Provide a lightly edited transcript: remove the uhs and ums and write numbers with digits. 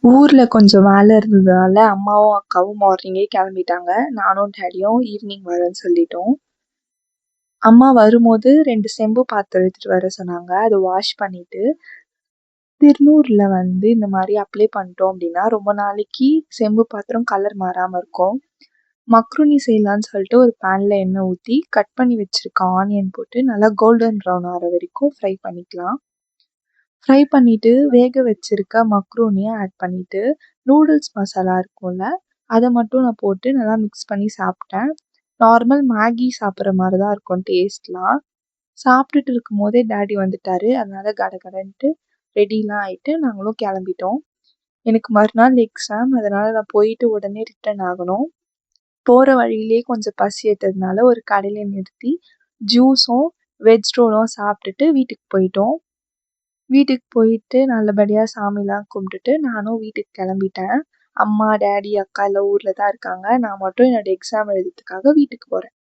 ஊர்ல கொஞ்சம் வேலை இருந்ததுனால அம்மாவும், அக்காவும் மார்னிங்கே கிளம்பிட்டாங்க. நானும், டாடியும் ஈவினிங் வரேன்னு சொல்லிட்டோம். அம்மா வரும்போது 2 செம்பு பாத்திரம் எடுத்துட்டு வர சொன்னாங்க. அத வாஷ் பண்ணிட்டு, திருநூறுல இந்த மாரி அப்ளை பண்ணிட்டோம் அப்டின்னா, ரொம்ப நாளைக்கு செம்பு பாத்திரம் கலர் மாறாம இருக்கும். மக்ருனி செய்யலான்னு சொல்லிட்டு ஒரு பேன்ல எண்ணெய் ஊத்தி, கட் பண்ணி வச்சிருக்க ஆனியன் போட்டு நல்லா கோல்டன் ப்ரவுன் ஆற வரைக்கும் ஃப்ரை பண்ணிக்கலாம். ஃப்ரை பண்ணிட்டு வேக வச்சிருக்க மக்ரூனிய ஆட் பண்ணிட்டு, நூடுல்ஸ் மசாலா இருக்கும்ல, அத மட்டும் நான் போட்டு நல்லா மிக்ஸ் பண்ணி சாப்பிட்டேன். நார்மல் மேகி சாப்பிடுற மாரி தான் இருக்கும் டேஸ்ட்லாம். சாப்பிட்டுட்டு இருக்கும்போதே டாடி வந்துட்டாரு. அதனால கடகடன்ட்டு ரெடிலாம் ஆயிட்டு நாங்களும் கிளம்பிட்டோம். எனக்கு மறுநாள் எக்ஸாம். அதனால நான் போயிட்டு உடனே ரிட்டர்ன் ஆகணும். போற வழியிலேயே கொஞ்சம் பசி எடுத்ததுனால ஒரு கடையில நிறுத்தி ஜூஸும், வெஜ் ரோலும் சாப்பிட்டுட்டு வீட்டுக்கு போயிட்டோம். வீட்டுக்கு போயிட்டு நல்லபடியா சாமிலாம் கும்பிட்டுட்டு நானும் வீட்டுக்கு கிளம்பிட்டேன். அம்மா, டாடி, அக்கா எல்லாம் ஊர்ல தான் இருக்காங்க. நான் மட்டும் என்னோட எக்ஸாம் எழுதுறதுக்காக வீட்டுக்கு போறேன்.